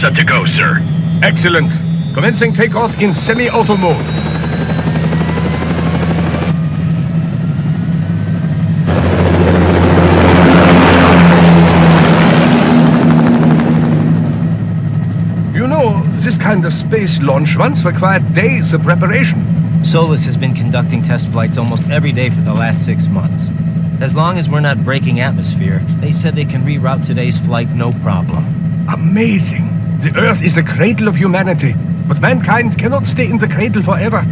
set to go, sir. Excellent. Commencing takeoff in semi-auto mode. You know, this kind of space launch once required days of preparation. Solus has been conducting test flights almost every day for the last 6 months. As long as we're not breaking atmosphere, they said they can reroute today's flight no problem. Amazing. The Earth is the cradle of humanity, but mankind cannot stay in the cradle forever.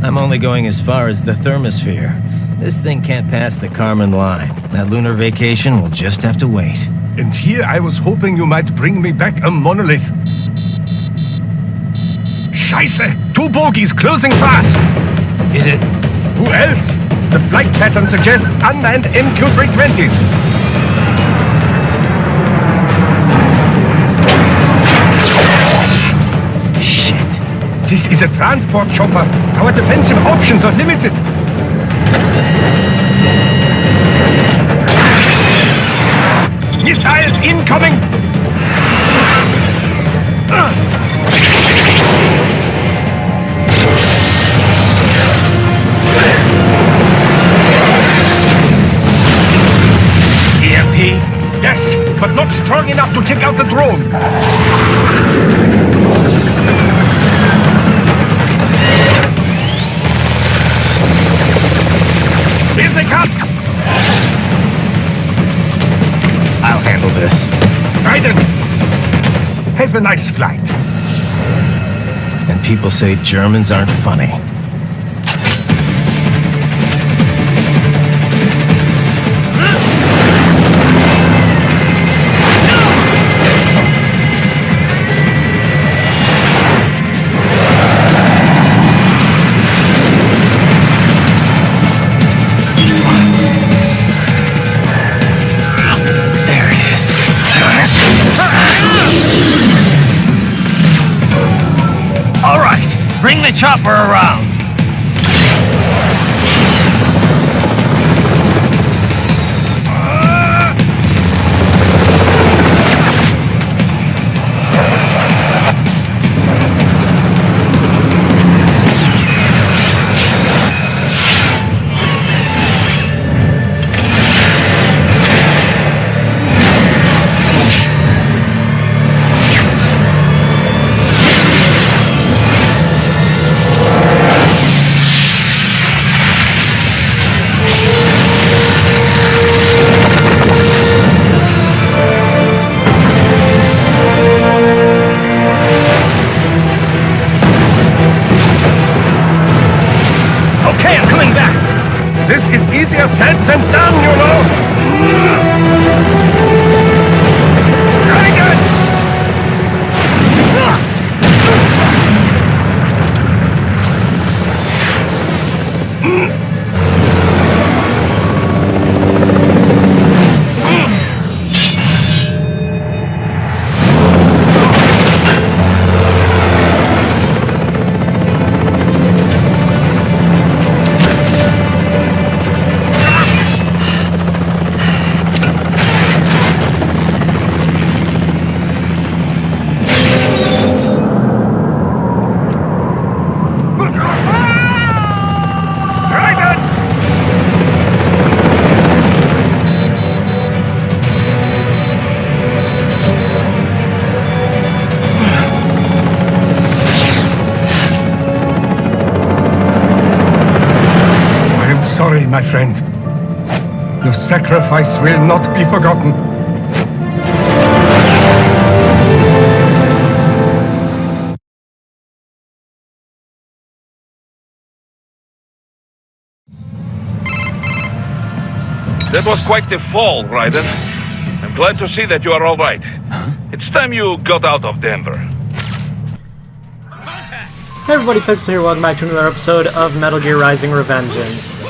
I'm only going as far as the thermosphere. This thing can't pass the Kármán line. That lunar vacation will just have to wait. And here I was hoping you might bring me back a monolith. Scheiße! 2 bogies closing fast! Is it? Who else? The flight pattern suggests unmanned MQ-320s. Shit. This is a transport chopper. Our defensive options are limited. Missiles incoming! EMP? Yes, but not strong enough to take out the drone. Here they come! I'll handle this. Raiden! Have a nice flight. And people say Germans aren't funny. Bring the chopper around! Easier said than done, you know! Very good! Sorry, my friend. Your sacrifice will not be forgotten. That was quite the fall, Raiden. I'm glad to see that you are all right. It's time you got out of Denver. Hey everybody, Pixel here, welcome back to another episode of Metal Gear Rising Revengeance.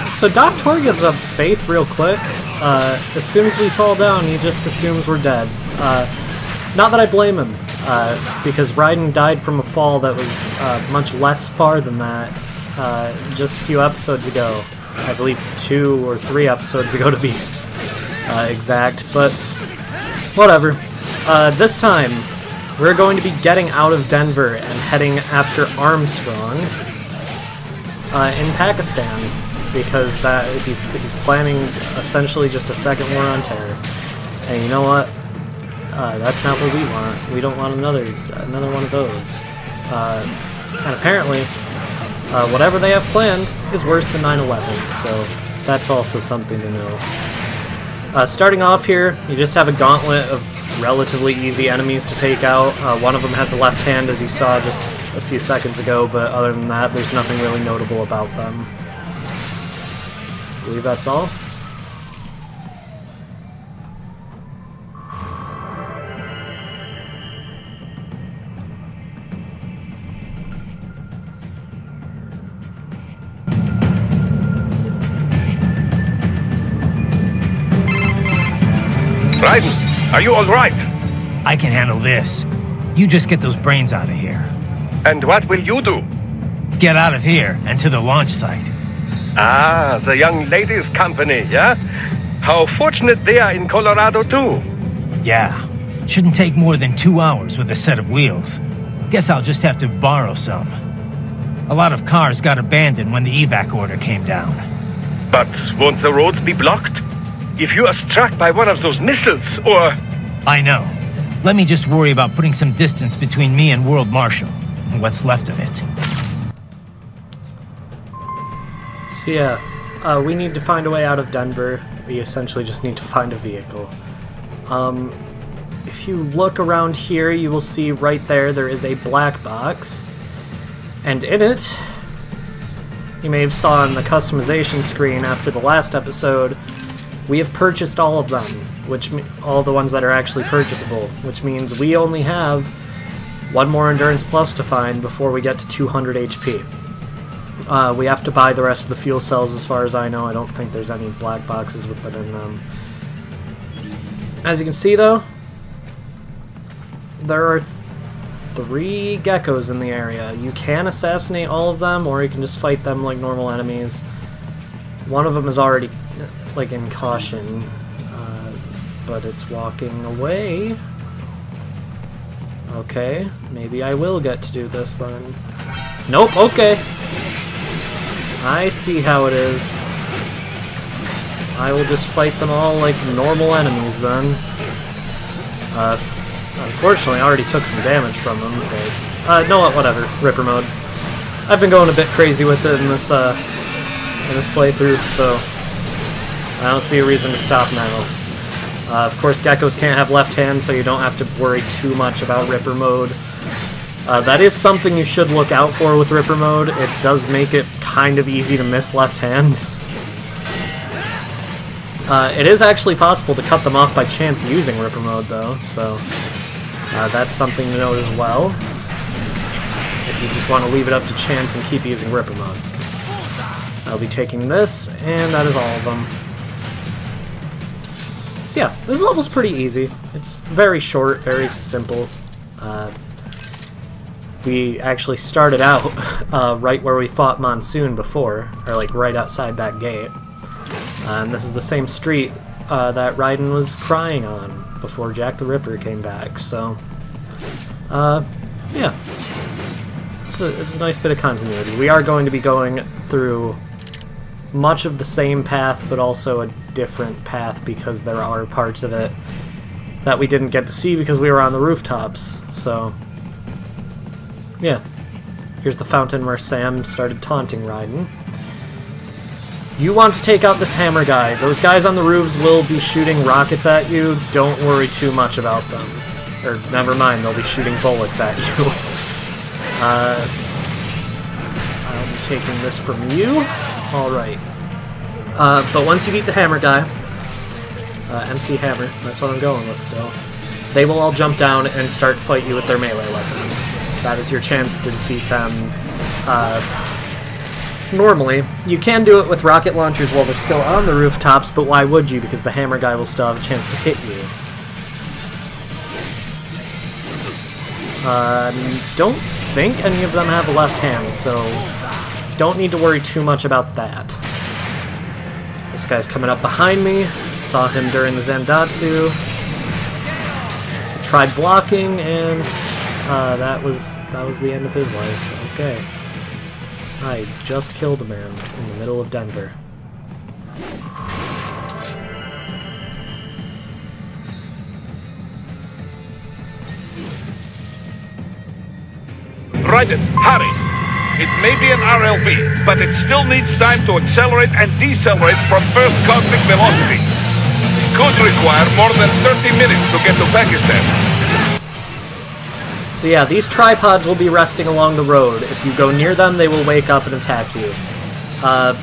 So Doc Tor gives up faith real quick. As soon as we fall down, he just assumes we're dead. Not that I blame him, because Raiden died from a fall that was much less far than that just a few episodes ago. I believe 2 or 3 episodes ago to be exact, but whatever. This time, we're going to be getting out of Denver and heading after Armstrong in Pakistan, because he's planning essentially just a second war on terror. And you know what? That's not what we want. We don't want another one of those. And apparently, whatever they have planned is worse than 9/11. So that's also something to know. Starting off here, you just have a gauntlet of relatively easy enemies to take out. One of them has a left hand, as you saw just a few seconds ago, but other than that, there's nothing really notable about them. I believe that's all. Raiden, are you all right? I can handle this. You just get those brains out of here. And what will you do? Get out of here and to the launch site. Ah, the young ladies' company, yeah? How fortunate they are in Colorado, too. Yeah. Shouldn't take more than 2 hours with a set of wheels. Guess I'll just have to borrow some. A lot of cars got abandoned when the evac order came down. But won't the roads be blocked? If you are struck by one of those missiles, or... I know. Let me just worry about putting some distance between me and World Marshal. What's left of it. So yeah, we need to find a way out of Denver. We essentially just need to find a vehicle. If you look around here, you will see right there is a black box. And in it, you may have saw on the customization screen after the last episode, we have purchased all of them, all the ones that are actually purchasable, which means we only have one more Endurance Plus to find before we get to 200 HP. We have to buy the rest of the fuel cells as far as I know. I don't think there's any black boxes with them in them. As you can see though, there are 3 geckos in the area. You can assassinate all of them, or you can just fight them like normal enemies. One of them is already like in caution, but it's walking away. Okay, maybe I will get to do this then. Nope, okay. I see how it is. I will just fight them all like normal enemies then. Unfortunately, I already took some damage from them, but... know what, whatever. Ripper mode. I've been going a bit crazy with it in this playthrough, so... I don't see a reason to stop now. Of course, geckos can't have left hands, so you don't have to worry too much about Ripper mode. That is something you should look out for with Ripper mode. It does make it kind of easy to miss left hands. It is actually possible to cut them off by chance using Ripper mode, though, so that's something to note as well. If you just want to leave it up to chance and keep using Ripper mode. I'll be taking this, and that is all of them. So yeah, this level's pretty easy. It's very short, very simple. We actually started out right where we fought Monsoon before, or like right outside that gate. And this is the same street that Raiden was crying on before Jack the Ripper came back, so... yeah. It's a nice bit of continuity. We are going to be going through much of the same path, but also a different path because there are parts of it that we didn't get to see because we were on the rooftops, so... yeah. Here's the fountain where Sam started taunting Raiden. You want to take out this hammer guy. Those guys on the roofs will be shooting rockets at you. Don't worry too much about them. Or, never mind, they'll be shooting bullets at you. I'll be taking this from you. Alright. But once you beat the hammer guy, MC Hammer, that's what I'm going with still, they will all jump down and start fight you with their melee weapons. That is your chance to defeat them. Normally, you can do it with rocket launchers while they're still on the rooftops, but why would you? Because the hammer guy will still have a chance to hit you. Don't think any of them have a left hand, so don't need to worry too much about that. This guy's coming up behind me. Saw him during the Zandatsu. tried blocking, and that was the end of his life. Okay. I just killed a man in the middle of Denver. Raiden, hurry! It may be an RLV, but it still needs time to accelerate and decelerate from first cosmic velocity. It could require more than 30 minutes to get to Pakistan. So yeah, these tripods will be resting along the road. If you go near them, they will wake up and attack you. I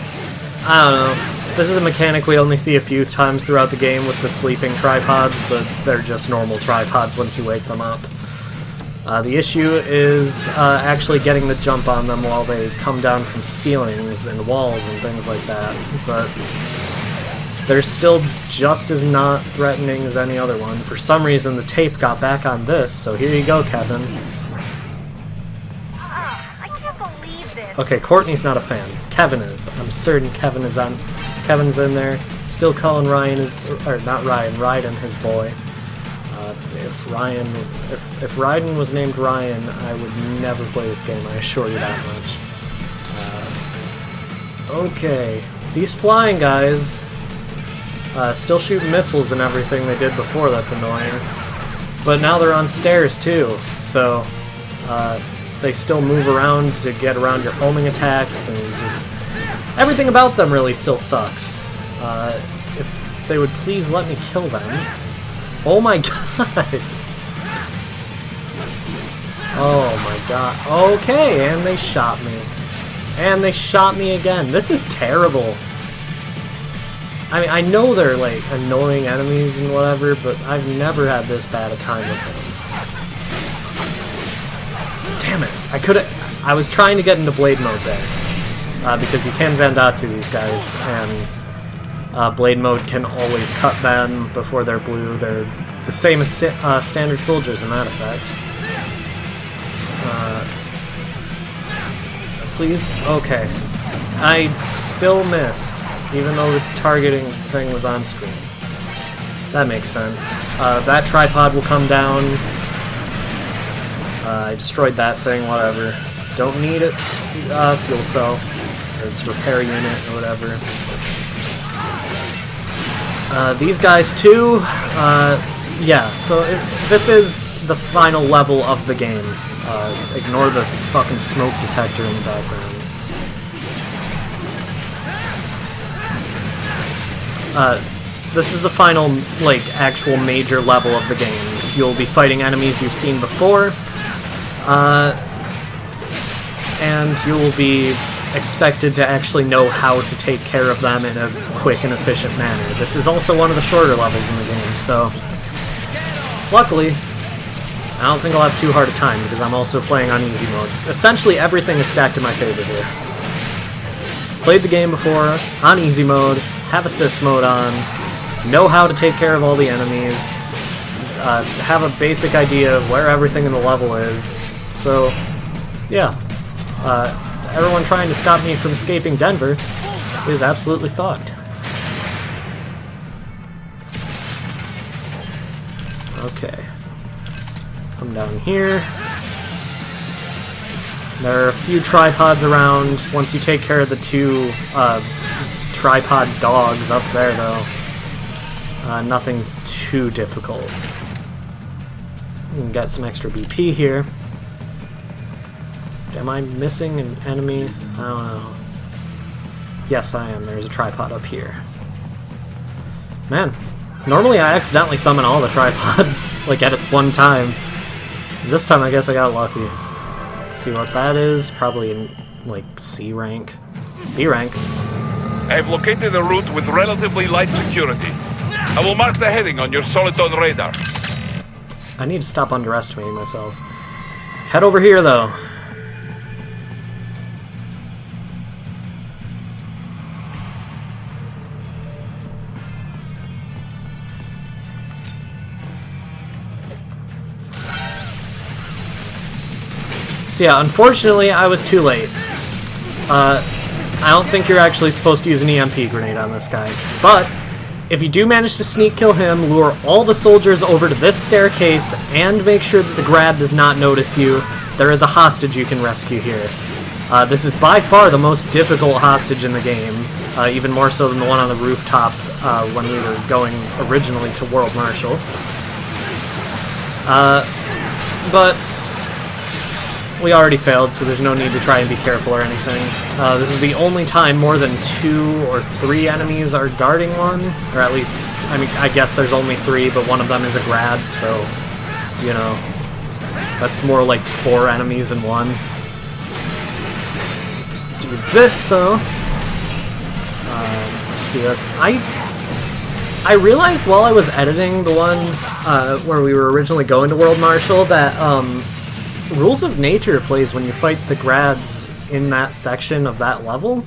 don't know. This is a mechanic we only see a few times throughout the game with the sleeping tripods, but they're just normal tripods once you wake them up. The issue is actually getting the jump on them while they come down from ceilings and walls and things like that, but they're still just as not threatening as any other one. For some reason, the tape got back on this, so here you go, Kevin. I can't believe this. Okay, Courtney's not a fan. Kevin is. I'm certain Kevin's in there. Still calling Ryan or not Ryan, Raiden his boy. If Raiden was named Ryan, I would never play this game, I assure you that much. Okay, these flying guys still shoot missiles and everything they did before, that's annoying. But now they're on stairs too, so they still move around to get around your homing attacks, and just everything about them really still sucks. If they would please let me kill them. Oh my god! Oh my god. Okay, and they shot me. And they shot me again. This is terrible. I mean, I know they're, like, annoying enemies and whatever, but I've never had this bad a time with them. Damn it. I was trying to get into blade mode there. Because you can Zandatsu these guys, and blade mode can always cut them before they're blue. They're the same as standard soldiers in that effect. Please? Okay. I still missed, even though the targeting thing was on screen. That makes sense. That tripod will come down. I destroyed that thing, whatever. Don't need its fuel cell, or its repair unit, or whatever. These guys too, yeah, so this is the final level of the game. Ignore the fucking smoke detector in the background. This is the final, like, actual major level of the game. You'll be fighting enemies you've seen before, and you'll be expected to actually know how to take care of them in a quick and efficient manner. This is also one of the shorter levels in the game, so luckily, I don't think I'll have too hard a time because I'm also playing on easy mode. Essentially, everything is stacked in my favor here. Played the game before, on easy mode, have assist mode on, know how to take care of all the enemies, have a basic idea of where everything in the level is. So, yeah. Everyone trying to stop me from escaping Denver is absolutely fucked. Okay. Come down here. There are a few tripods around. Once you take care of the two tripod dogs up there, though, nothing too difficult. You can get some extra BP here. Am I missing an enemy? I don't know. Yes, I am. There's a tripod up here. Man, normally I accidentally summon all the tripods, like at one time. This time I guess I got lucky. See what that is? Probably in, like, C rank. B rank. I've located a route with relatively light security. I will mark the heading on your Soliton radar. I need to stop underestimating myself. Head over here, though. So yeah, unfortunately, I was too late. I don't think you're actually supposed to use an EMP grenade on this guy, but If you do manage to sneak kill him, lure all the soldiers over to this staircase and make sure that the grad does not notice you. There is a hostage you can rescue here. This is by far the most difficult hostage in the game, even more so than the one on the rooftop when we were going originally to World Marshal. But we already failed, so there's no need to try and be careful or anything. This is the only time more than 2 or 3 enemies are guarding one, or at least, I mean, I guess there's only 3, but one of them is a grad, so, you know, that's more like 4 enemies in one. Do this, though. Let's do this. I realized while I was editing the one where we were originally going to World Marshal that Rules of Nature plays when you fight the grads in that section of that level.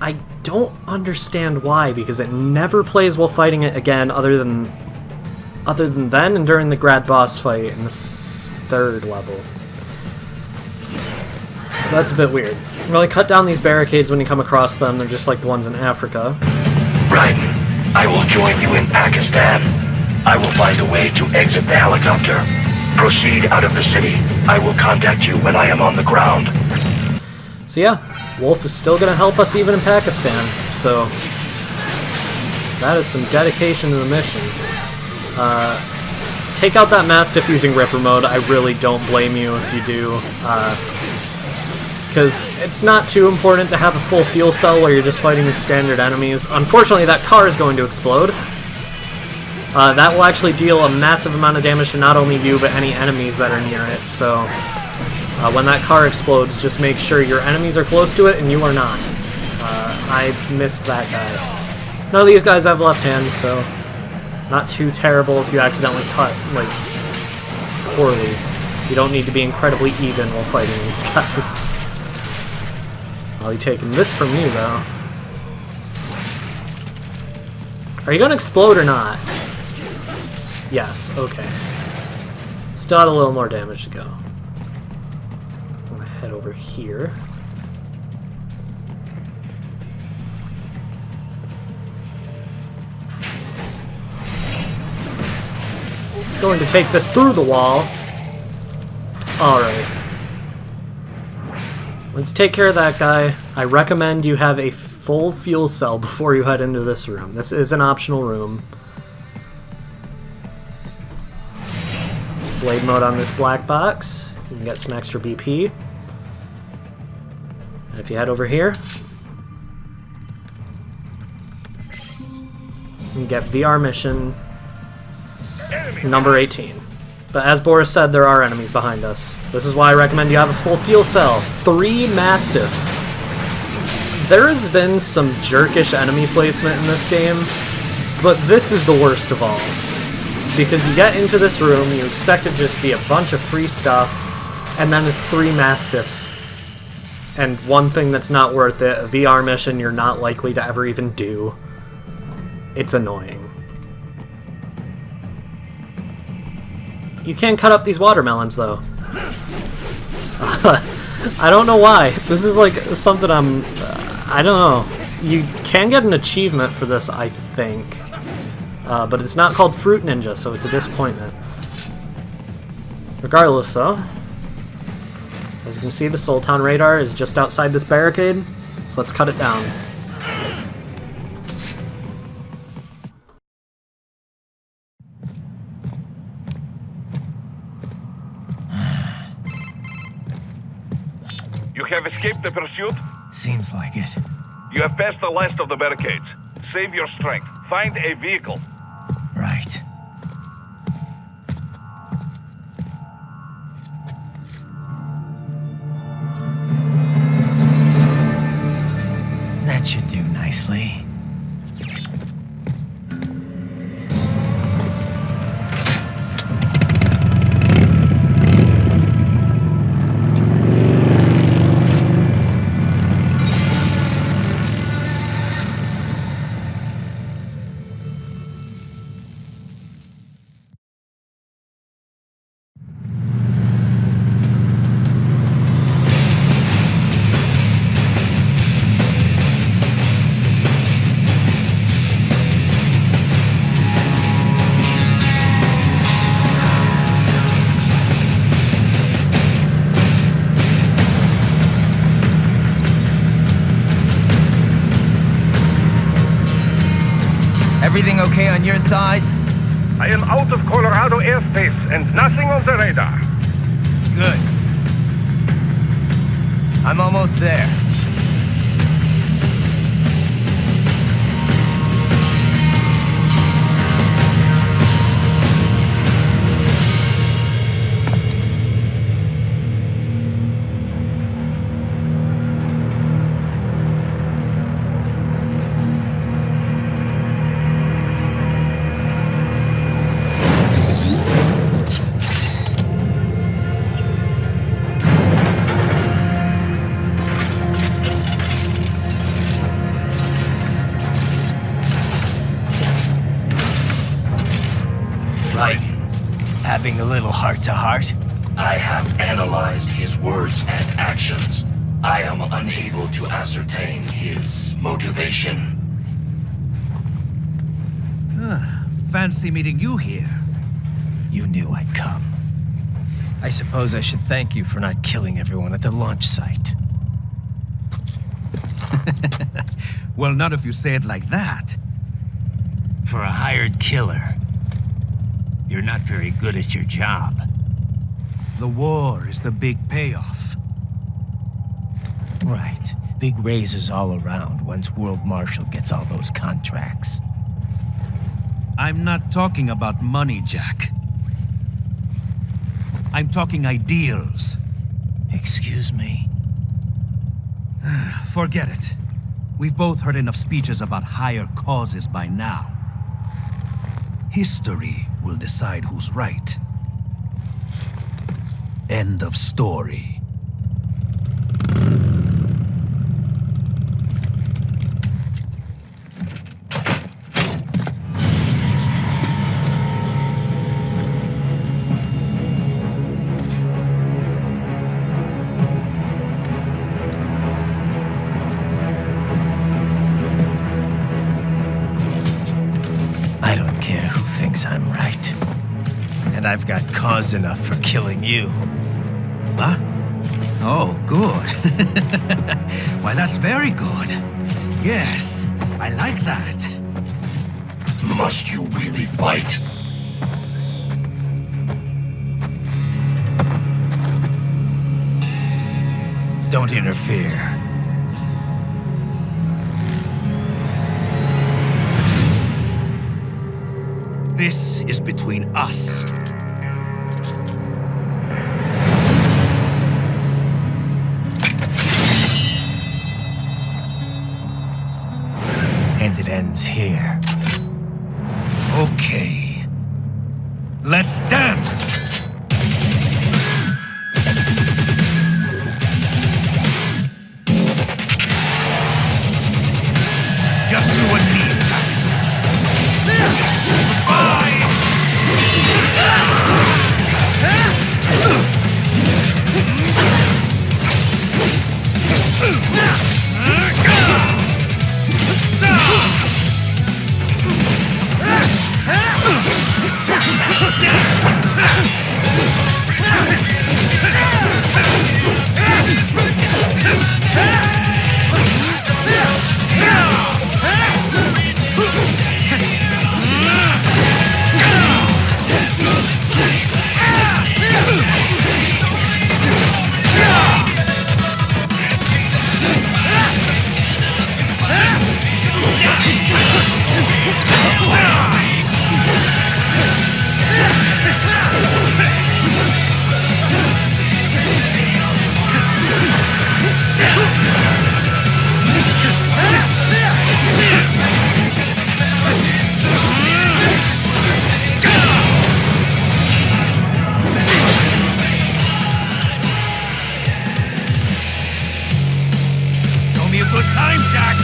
I don't understand why, because it never plays while fighting it again other than then and during the grad boss fight in the 3rd level. So that's a bit weird. Really cut down these barricades when you come across them. They're just like the ones in Africa. Right. I will join you in Pakistan. I will find a way to exit the helicopter. Proceed out of the city. I will contact you when I am on the ground. So yeah, Wolf is still going to help us even in Pakistan. So that is some dedication to the mission. Take out that Mastiff using Ripper mode. I really don't blame you if you do. Because it's not too important to have a full fuel cell where you're just fighting the standard enemies. Unfortunately, that car is going to explode. That will actually deal a massive amount of damage to not only you, but any enemies that are near it. So, when that car explodes, just make sure your enemies are close to it and you are not. I missed that guy. None of these guys have left hands, so not too terrible if you accidentally cut, like, poorly. You don't need to be incredibly even while fighting these guys. I'll be taking this from you, though. Are you gonna explode or not? Yes, okay. Still had a little more damage to go. I'm gonna head over here. Going to take this through the wall. Alright. Let's take care of that guy. I recommend you have a full fuel cell before you head into this room. This is an optional room. There's blade mode on this black box. You can get some extra BP. And if you head over here, you can get VR mission number 18. But as Boris said, there are enemies behind us. This is why I recommend you have a full fuel cell. 3 Mastiffs. There has been some jerkish enemy placement in this game, but this is the worst of all. Because you get into this room, you expect it to just be a bunch of free stuff, and then it's 3 Mastiffs. And one thing that's not worth it, a VR mission you're not likely to ever even do. It's annoying. You can cut up these watermelons, though. I don't know why. This is like something I don't know. You can get an achievement for this, I think. But it's not called Fruit Ninja, so it's a disappointment. Regardless, though, as you can see, the Sultan radar is just outside this barricade, so let's cut it down. You have escaped the pursuit? Seems like it. You have passed the last of the barricades. Save your strength. Find a vehicle. Right. That should do nicely. Everything okay on your side? I am out of Colorado airspace and nothing on the radar. Good. I'm almost there. Right. Having a little heart-to-heart? I have analyzed his words and actions. I am unable to ascertain his motivation. Fancy meeting you here. You knew I'd come. I suppose I should thank you for not killing everyone at the launch site. Well, not if you say it like that. For a hired killer, you're not very good at your job. The war is the big payoff. Right. Big raises all around once World Marshal gets all those contracts. I'm not talking about money, Jack. I'm talking ideals. Excuse me? Forget it. We've both heard enough speeches about higher causes by now. History will decide who's right. End of story. I don't care who thinks I'm right. And I've got cause enough for killing you. Huh? Oh, good. Why, that's very good. Yes, I like that. Must you really fight? Don't interfere. This is between us. And it ends here. Okay. Let's dance! Just you and me. Show me a good time, Jack!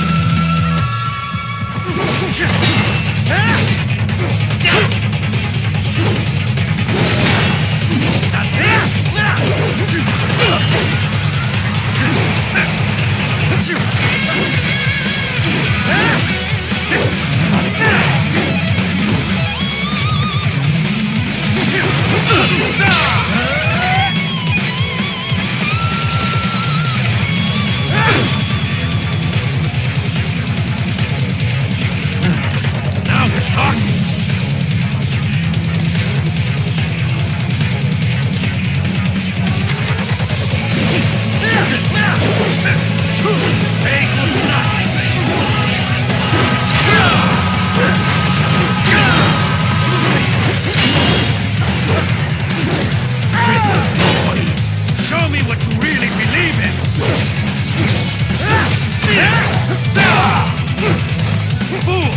Now really believe it? Fool!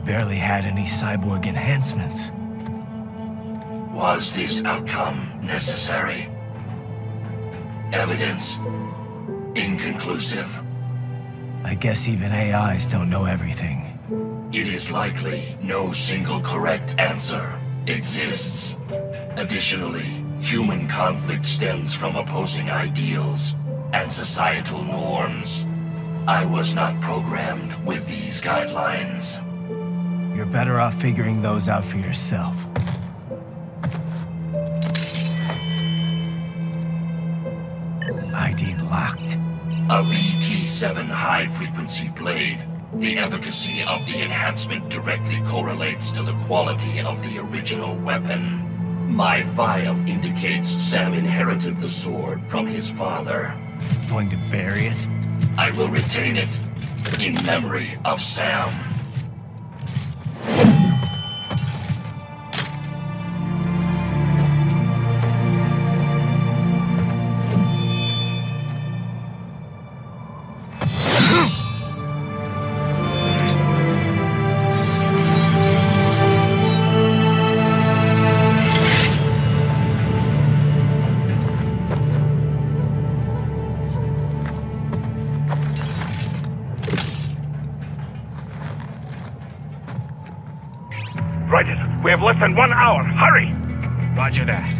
Barely had any cyborg enhancements. Was this outcome necessary? Evidence inconclusive. I guess even AIs don't know everything. It is likely no single correct answer exists. Additionally, human conflict stems from opposing ideals and societal norms. I was not programmed with these guidelines. You're better off figuring those out for yourself. ID locked. A VT7 high-frequency blade. The efficacy of the enhancement directly correlates to the quality of the original weapon. My file indicates Sam inherited the sword from his father. Going to bury it? I will retain it in memory of Sam. Right, we have less than 1 hour. Hurry! Roger that.